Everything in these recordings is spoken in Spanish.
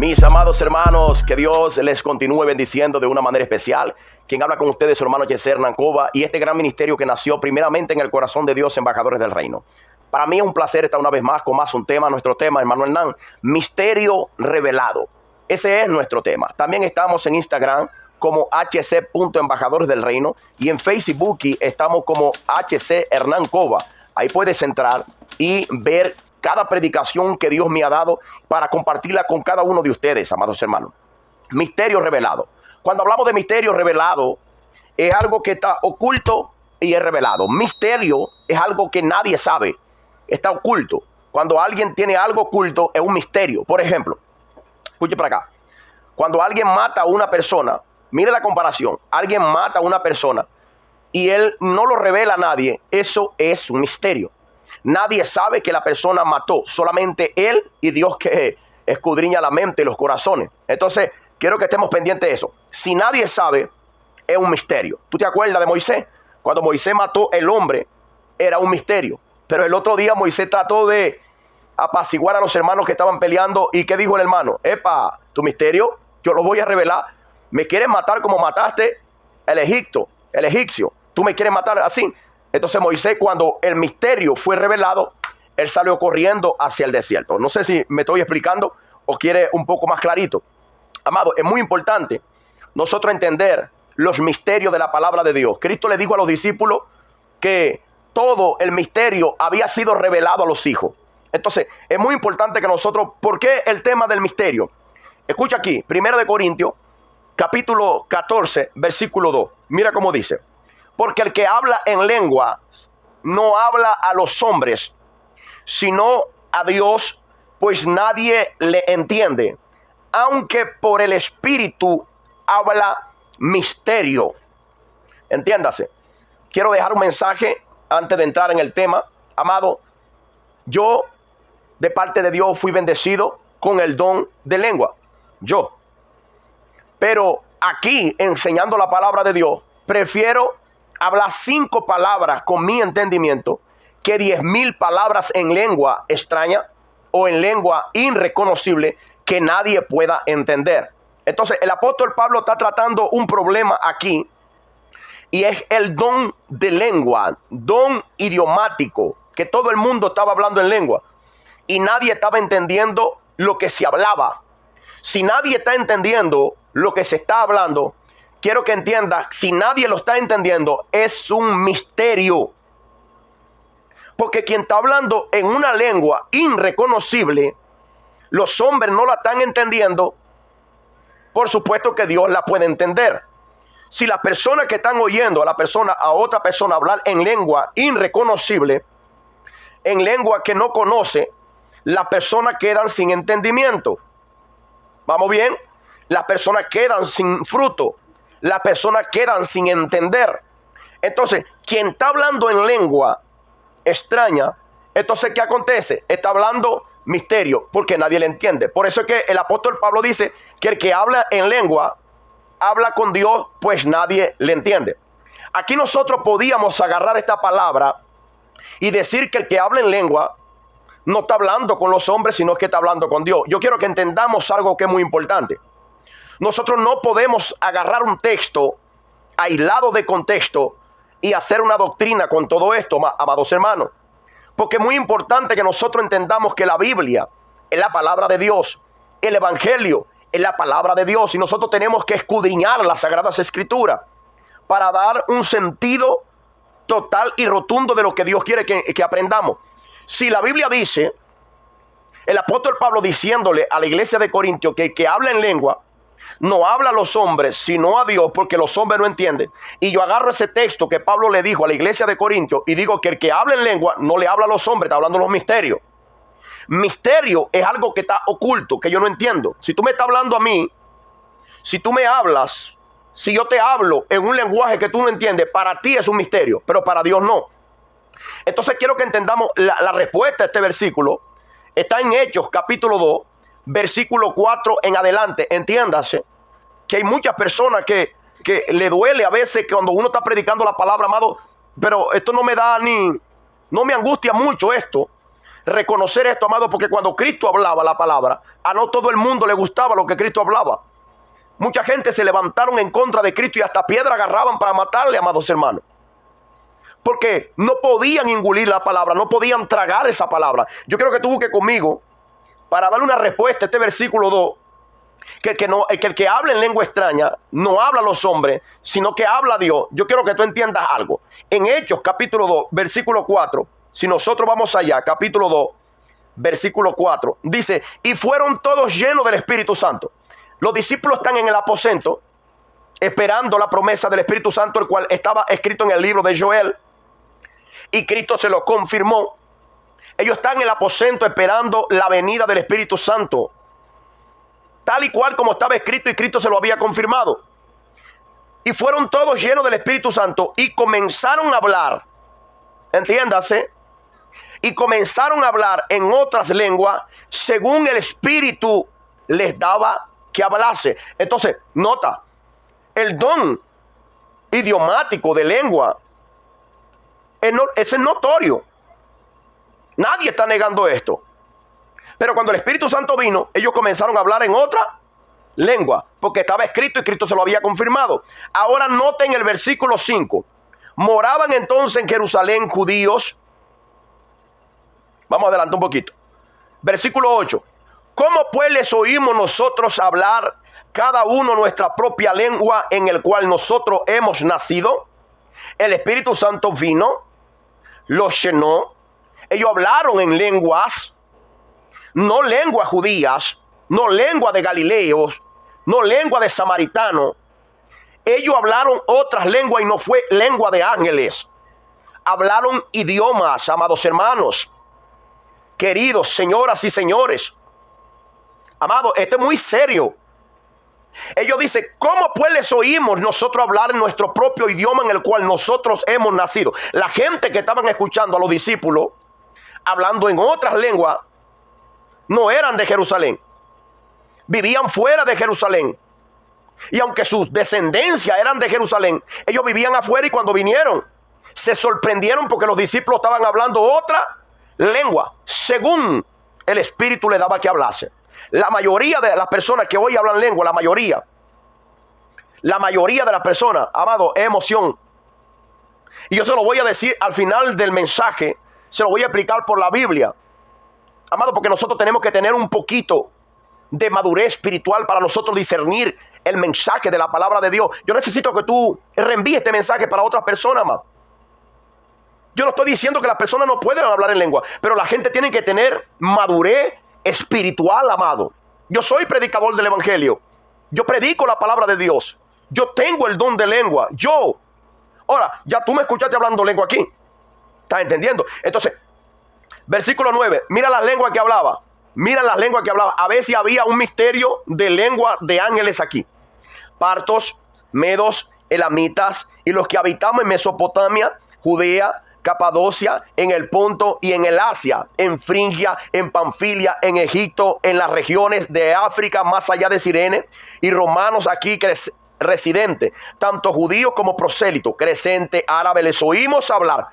Mis amados hermanos, que Dios les continúe bendiciendo de una manera especial. Quien habla con ustedes, su hermano Jesse Hernán Cova, y este gran ministerio que nació primeramente en el corazón de Dios, embajadores del reino. Para mí es un placer estar una vez más con más un tema, nuestro tema, hermano Hernán, misterio revelado. Ese es nuestro tema. También estamos en Instagram como hc.embajadores del reino y en Facebook estamos como HC Hernán Cova. Ahí puedes entrar y ver cada predicación que Dios me ha dado para compartirla con cada uno de ustedes, amados hermanos. Misterio revelado. Cuando hablamos de misterio revelado, es algo que está oculto y es revelado. Misterio es algo que nadie sabe, está oculto. Cuando alguien tiene algo oculto, es un misterio. Por ejemplo, escuche para acá. Cuando alguien mata a una persona, mire la comparación. Alguien mata a una persona y él no lo revela a nadie. Eso es un misterio. Nadie sabe que la persona mató, solamente él y Dios que escudriña la mente y los corazones. Entonces, quiero que estemos pendientes de eso. Si nadie sabe, es un misterio. ¿Tú te acuerdas de Moisés? Cuando Moisés mató el hombre, era un misterio. Pero el otro día Moisés trató de apaciguar a los hermanos que estaban peleando. ¿Y qué dijo el hermano? Epa, tu misterio, yo lo voy a revelar. ¿Me quieres matar como mataste el egipcio? ¿Tú me quieres matar así? Entonces Moisés, cuando el misterio fue revelado, él salió corriendo hacia el desierto. No sé si me estoy explicando o quiere un poco más clarito. Amado, es muy importante nosotros entender los misterios de la palabra de Dios. Cristo le dijo a los discípulos que todo el misterio había sido revelado a los hijos. Entonces, es muy importante que nosotros, ¿por qué el tema del misterio? Escucha aquí, 1 Corintios, capítulo 14, versículo 2. Mira cómo dice. Porque el que habla en lengua no habla a los hombres, sino a Dios, pues nadie le entiende, aunque por el Espíritu habla misterio. Entiéndase. Quiero dejar un mensaje antes de entrar en el tema. Amado, yo de parte de Dios fui bendecido con el don de lengua. Yo. Pero aquí, enseñando la palabra de Dios, prefiero hablar 5 palabras con mi entendimiento que 10,000 palabras en lengua extraña o en lengua irreconocible que nadie pueda entender. Entonces el apóstol Pablo está tratando un problema aquí y es el don de lengua, don idiomático, que todo el mundo estaba hablando en lengua y nadie estaba entendiendo lo que se hablaba. Si nadie está entendiendo lo que se está hablando, quiero que entiendas, si nadie lo está entendiendo, es un misterio. Porque quien está hablando en una lengua irreconocible, los hombres no la están entendiendo. Por supuesto que Dios la puede entender. Si las personas que están oyendo a otra persona hablar en lengua irreconocible, en lengua que no conoce, las personas quedan sin entendimiento. ¿Vamos bien? Las personas quedan sin fruto. Las personas quedan sin entender. Entonces, quien está hablando en lengua extraña, entonces, ¿qué acontece? Está hablando misterio, porque nadie le entiende. Por eso es que el apóstol Pablo dice que el que habla en lengua, habla con Dios, pues nadie le entiende. Aquí nosotros podíamos agarrar esta palabra y decir que el que habla en lengua no está hablando con los hombres, sino que está hablando con Dios. Yo quiero que entendamos algo que es muy importante. Nosotros no podemos agarrar un texto aislado de contexto y hacer una doctrina con todo esto, amados hermanos. Porque es muy importante que nosotros entendamos que la Biblia es la palabra de Dios. El Evangelio es la palabra de Dios. Y nosotros tenemos que escudriñar las Sagradas Escrituras para dar un sentido total y rotundo de lo que Dios quiere que aprendamos. Si la Biblia dice, el apóstol Pablo diciéndole a la iglesia de Corintios que el que habla en lengua no habla a los hombres, sino a Dios, porque los hombres no entienden. Y yo agarro ese texto que Pablo le dijo a la iglesia de Corintios y digo que el que habla en lengua no le habla a los hombres, está hablando de los misterios. Misterio es algo que está oculto, que yo no entiendo. Si tú me estás hablando a mí, si tú me hablas, si yo te hablo en un lenguaje que tú no entiendes, para ti es un misterio, pero para Dios no. Entonces quiero que entendamos la respuesta a este versículo. Está en Hechos capítulo 2. Versículo 4 en adelante. Entiéndase que hay muchas personas que le duele a veces cuando uno está predicando la palabra, amado, pero esto no me angustia mucho esto. reconocer esto, amado, porque cuando Cristo hablaba la palabra, a no todo el mundo le gustaba lo que Cristo hablaba. Mucha gente se levantaron en contra de Cristo y hasta piedra agarraban para matarle, amados hermanos. Porque no podían engulir la palabra, no podían tragar esa palabra. Yo creo que tú busques conmigo para darle una respuesta a este versículo 2. Que el que habla en lengua extraña no habla a los hombres, sino que habla a Dios. Yo quiero que tú entiendas algo. En Hechos capítulo 2, versículo 4, si nosotros vamos allá, capítulo 2, versículo 4, dice, y fueron todos llenos del Espíritu Santo. Los discípulos están en el aposento, esperando la promesa del Espíritu Santo, el cual estaba escrito en el libro de Joel, y Cristo se lo confirmó. Ellos están en el aposento esperando la venida del Espíritu Santo, tal y cual como estaba escrito, y Cristo se lo había confirmado. Y fueron todos llenos del Espíritu Santo y comenzaron a hablar, entiéndase, y comenzaron a hablar en otras lenguas según el Espíritu les daba que hablase. Entonces, nota, el don idiomático de lengua es notorio. Nadie está negando esto. Pero cuando el Espíritu Santo vino, ellos comenzaron a hablar en otra lengua, porque estaba escrito y Cristo se lo había confirmado. Ahora noten el versículo 5. Moraban entonces en Jerusalén judíos. Vamos adelante un poquito. Versículo 8. ¿Cómo pues les oímos nosotros hablar cada uno nuestra propia lengua en el cual nosotros hemos nacido? El Espíritu Santo vino, los llenó. Ellos hablaron en lenguas, no lenguas judías, no lengua de galileos, no lengua de samaritanos. Ellos hablaron otras lenguas y no fue lengua de ángeles. Hablaron idiomas, amados hermanos, queridos señoras y señores. Amados, esto es muy serio. Ellos dicen, ¿cómo pues les oímos nosotros hablar en nuestro propio idioma en el cual nosotros hemos nacido? La gente que estaban escuchando a los discípulos hablando en otras lenguas no eran de Jerusalén. Vivían fuera de Jerusalén. Y aunque sus descendencias eran de Jerusalén, ellos vivían afuera, y cuando vinieron se sorprendieron porque los discípulos estaban hablando otra lengua según el Espíritu le daba que hablase. La mayoría de las personas que hoy hablan lengua, la mayoría de las personas, amado, es emoción. Y yo se lo voy a decir al final del mensaje, se lo voy a explicar por la Biblia. Amado, porque nosotros tenemos que tener un poquito de madurez espiritual para nosotros discernir el mensaje de la palabra de Dios. Yo necesito que tú reenvíes este mensaje para otras personas, amado. Yo no estoy diciendo que las personas no pueden hablar en lengua, pero la gente tiene que tener madurez espiritual, amado. Yo soy predicador del evangelio. Yo predico la palabra de Dios. Yo tengo el don de lengua. Ahora, ya tú me escuchaste hablando lengua aquí. ¿Estás entendiendo? Entonces, versículo 9. Mira las lenguas que hablaba. Mira las lenguas que hablaba. A ver si había un misterio de lengua de ángeles aquí. Partos, medos, elamitas y los que habitamos en Mesopotamia, Judea, Capadocia, en el Ponto y en el Asia, en Frigia, en Panfilia, en Egipto, en las regiones de África, más allá de Cirene, y romanos aquí residentes, tanto judíos como prosélitos, crecentes, árabes, les oímos hablar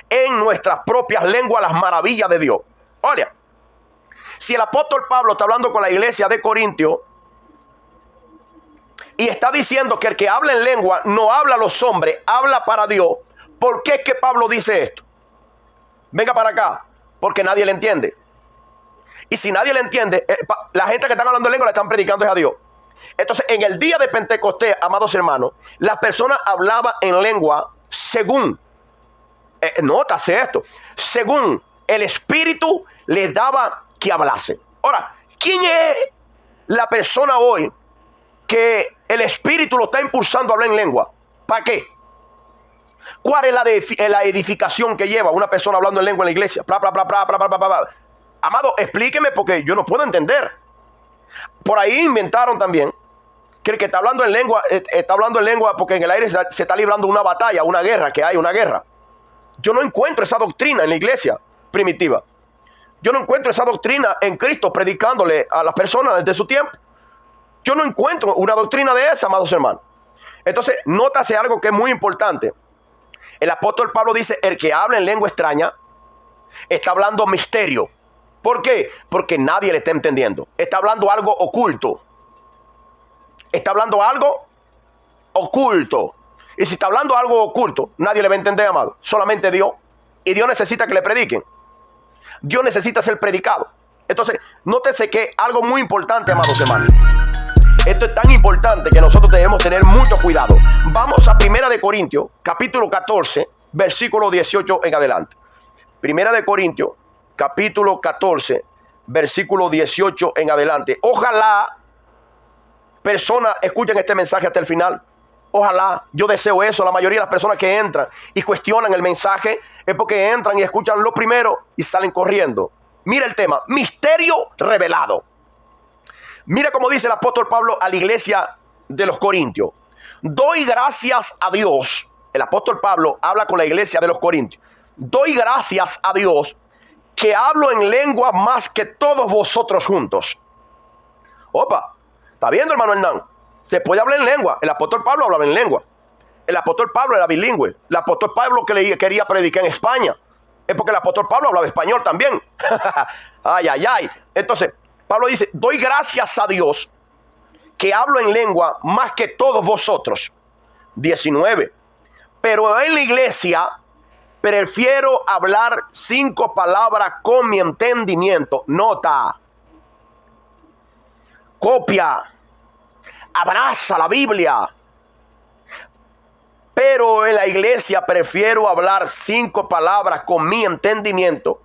en nuestras propias lenguas las maravillas de Dios. Oye, si el apóstol Pablo está hablando con la iglesia de Corintio y está diciendo que el que habla en lengua no habla a los hombres, habla para Dios, ¿por qué es que Pablo dice esto? Venga para acá, porque nadie le entiende. Y si nadie le entiende, la gente que está hablando en lengua le están predicando a Dios. Entonces, en el día de Pentecostés, amados hermanos, las personas hablaban en lengua según, nótase esto, según el Espíritu les daba que hablase. Ahora, ¿quién es la persona hoy que el Espíritu lo está impulsando a hablar en lengua? ¿Para qué? ¿Cuál es la edificación que lleva una persona hablando en lengua en la iglesia? Amado, explíqueme porque yo no puedo entender. Por ahí inventaron también que el que está hablando en lengua porque en el aire se está librando una batalla, una guerra, que hay una guerra. Yo no encuentro esa doctrina en la iglesia primitiva. Yo no encuentro esa doctrina en Cristo predicándole a las personas desde su tiempo. Yo no encuentro una doctrina de esa, amados hermanos. Entonces, nótase algo que es muy importante. El apóstol Pablo dice, el que habla en lengua extraña está hablando misterio. ¿Por qué? Porque nadie le está entendiendo. Está hablando algo oculto. Está hablando algo oculto. Y si está hablando algo oculto, nadie le va a entender, amado. Solamente Dios. Y Dios necesita que le prediquen. Dios necesita ser predicado. Entonces, nótese que algo muy importante, amados hermanos. Esto es tan importante que nosotros debemos tener mucho cuidado. Vamos a 1 Corintios, capítulo 14, versículo 18 en adelante. 1 Corintios, capítulo 14, versículo 18 en adelante. Ojalá personas escuchen este mensaje hasta el final. Ojalá, yo deseo eso. La mayoría de las personas que entran y cuestionan el mensaje es porque entran y escuchan lo primero y salen corriendo. Mira el tema, misterio revelado. Mira cómo dice el apóstol Pablo a la iglesia de los Corintios. Doy gracias a Dios. El apóstol Pablo habla con la iglesia de los Corintios. Doy gracias a Dios que hablo en lengua más que todos vosotros juntos. Opa, ¿está viendo, hermano Hernán? Se puede hablar en lengua. El apóstol Pablo hablaba en lengua. El apóstol Pablo era bilingüe. El apóstol Pablo que quería predicar en España. Es porque el apóstol Pablo hablaba español también. Ay, ay, ay. Entonces, Pablo dice, doy gracias a Dios que hablo en lengua más que todos vosotros. 19. Pero en la iglesia prefiero hablar 5 palabras con mi entendimiento. Nota. Copia. Abraza la Biblia. Pero en la iglesia prefiero hablar 5 palabras con mi entendimiento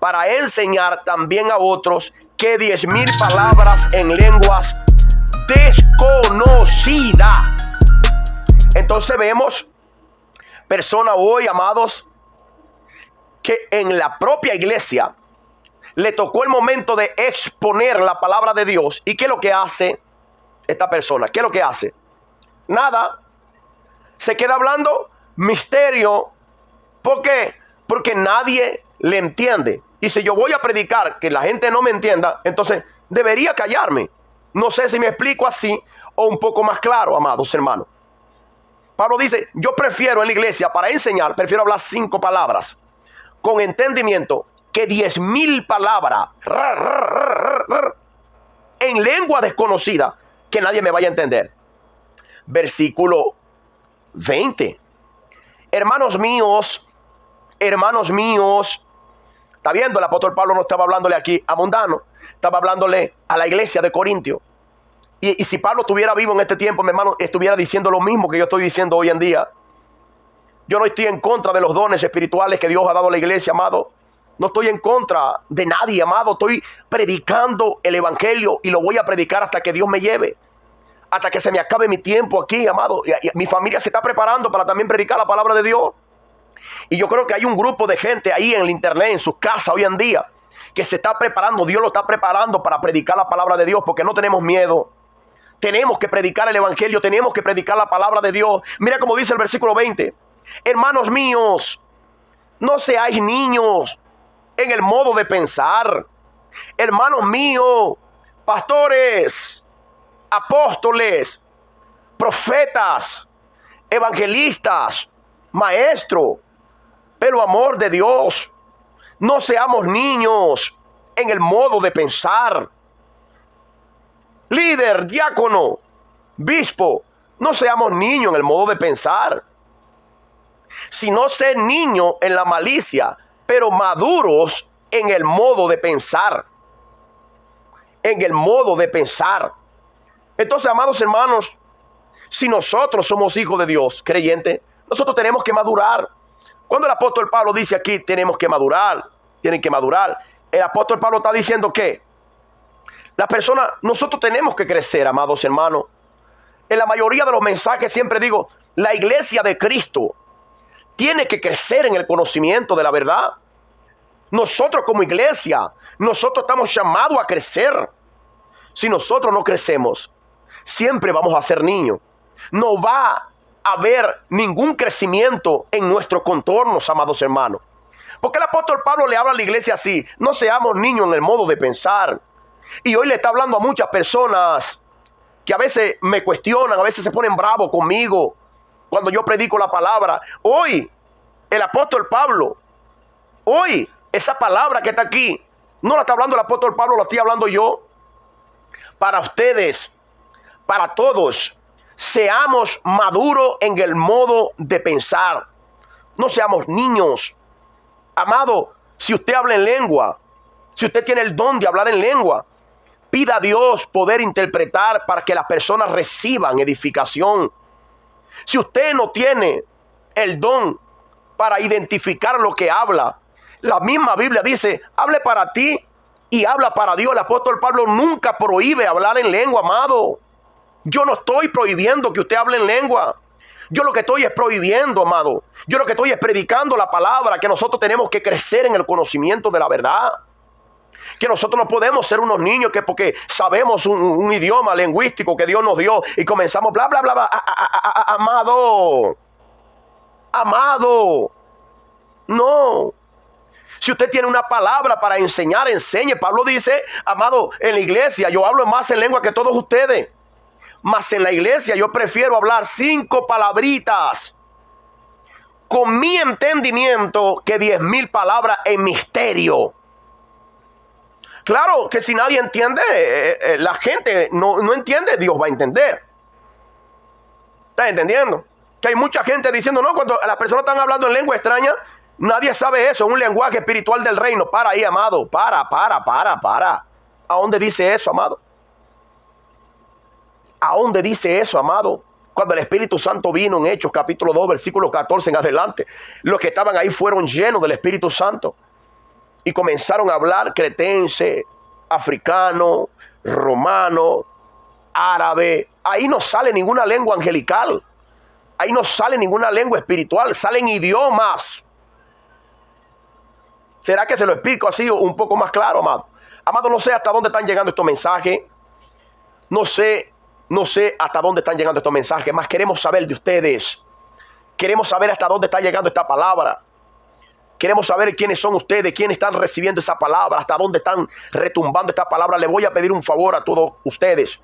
para enseñar también a otros que 10,000 palabras en lenguas desconocidas. Entonces vemos personas hoy, amados, que en la propia iglesia le tocó el momento de exponer la palabra de Dios. ¿Y qué es lo que hace esta persona? ¿Qué es lo que hace? Nada. Se queda hablando misterio. ¿Por qué? Porque nadie le entiende. Y si yo voy a predicar que la gente no me entienda, entonces debería callarme. No sé si me explico así o un poco más claro, amados hermanos. Pablo dice, yo prefiero en la iglesia para enseñar, prefiero hablar 5 palabras con entendimiento que 10,000 palabras en lengua desconocida que nadie me vaya a entender. Versículo 20. Hermanos míos, está viendo, el apóstol Pablo no estaba hablándole aquí a mundano, estaba hablándole a la iglesia de Corintio. Y si Pablo estuviera vivo en este tiempo, mi hermano, estuviera diciendo lo mismo que yo estoy diciendo hoy en día. Yo no estoy en contra de los dones espirituales que Dios ha dado a la iglesia, amado. No estoy en contra de nadie, amado. Estoy predicando el evangelio y lo voy a predicar hasta que Dios me lleve. Hasta que se me acabe mi tiempo aquí, amado. Y mi familia se está preparando para también predicar la palabra de Dios. Y yo creo que hay un grupo de gente ahí en el internet, en sus casas hoy en día, que se está preparando. Dios lo está preparando para predicar la palabra de Dios, porque no tenemos miedo. Tenemos que predicar el evangelio, tenemos que predicar la palabra de Dios. Mira cómo dice el versículo 20. Hermanos míos, no seáis niños en el modo de pensar. Hermanos míos, pastores, apóstoles, profetas, evangelistas, maestros, pero amor de Dios, no seamos niños en el modo de pensar. Líder, diácono, obispo, no seamos niños en el modo de pensar, sino ser niños en la malicia, pero maduros en el modo de pensar. En el modo de pensar. Entonces, amados hermanos, si nosotros somos hijos de Dios, creyentes, nosotros tenemos que madurar. Cuando el apóstol Pablo dice aquí, tenemos que madurar, tienen que madurar, el apóstol Pablo está diciendo que la persona, nosotros tenemos que crecer, amados hermanos. En la mayoría de los mensajes siempre digo, la iglesia de Cristo tiene que crecer en el conocimiento de la verdad. Nosotros como iglesia, nosotros estamos llamados a crecer. Si nosotros no crecemos, siempre vamos a ser niños. No va a haber ningún crecimiento en nuestros contornos, amados hermanos. Porque el apóstol Pablo le habla a la iglesia así, no seamos niños en el modo de pensar. Y hoy le está hablando a muchas personas que a veces me cuestionan, a veces se ponen bravos conmigo cuando yo predico la palabra. Hoy el apóstol Pablo. Hoy, esa palabra que está aquí, no la está hablando el apóstol Pablo, la estoy hablando yo. Para ustedes, para todos, seamos maduros en el modo de pensar. No seamos niños. Amado, si usted habla en lengua, si usted tiene el don de hablar en lengua, pida a Dios poder interpretar para que las personas reciban edificación. Si usted no tiene el don para identificar lo que habla, la misma Biblia dice, hable para ti y habla para Dios. El apóstol Pablo nunca prohíbe hablar en lengua, amado. Yo no estoy prohibiendo que usted hable en lengua. Yo lo que estoy es prohibiendo, amado. Yo lo que estoy es predicando la palabra, que nosotros tenemos que crecer en el conocimiento de la verdad. Que nosotros no podemos ser unos niños que porque sabemos un idioma lingüístico que Dios nos dio y comenzamos bla, bla, bla, bla. Amado. Amado. No. Si usted tiene una palabra para enseñar, enseñe. Pablo dice, amado, en la iglesia yo hablo más en lengua que todos ustedes. Mas en la iglesia yo prefiero hablar 5 palabritas con mi entendimiento que 10,000 palabras en misterio. Claro que si nadie entiende, la gente no entiende, Dios va a entender. ¿Estás entendiendo? Que hay mucha gente diciendo, no, cuando las personas están hablando en lengua extraña, nadie sabe eso, es un lenguaje espiritual del reino. Para ahí, amado, para. ¿A dónde dice eso, amado? ¿A dónde dice eso, amado? Cuando el Espíritu Santo vino en Hechos capítulo 2, versículo 14 en adelante, los que estaban ahí fueron llenos del Espíritu Santo y comenzaron a hablar cretense, africano, romano, árabe. Ahí no sale ninguna lengua angelical. Ahí no sale ninguna lengua espiritual. Salen idiomas. ¿Será que se lo explico así un poco más claro, amado? Amado, no sé hasta dónde están llegando estos mensajes. No sé hasta dónde están llegando estos mensajes. Más queremos saber de ustedes. Queremos saber hasta dónde está llegando esta palabra. Queremos saber quiénes son ustedes, quiénes están recibiendo esa palabra, hasta dónde están retumbando esta palabra. Le voy a pedir un favor a todos ustedes,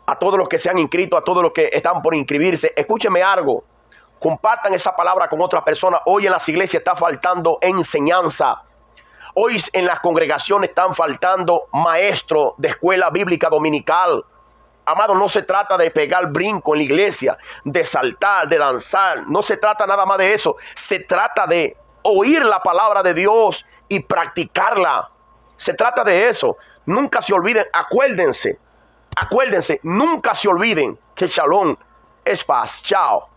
a todos los que se han inscrito, a todos los que están por inscribirse. Escúchenme algo. Compartan esa palabra con otras personas. Hoy en las iglesias está faltando enseñanza. Hoy en las congregaciones están faltando maestros de escuela bíblica dominical. Amado, no se trata de pegar brinco en la iglesia, de saltar, de danzar. No se trata nada más de eso. Se trata de oír la palabra de Dios y practicarla. Se trata de eso. Nunca se olviden, acuérdense, nunca se olviden que Shalom es paz. Chao.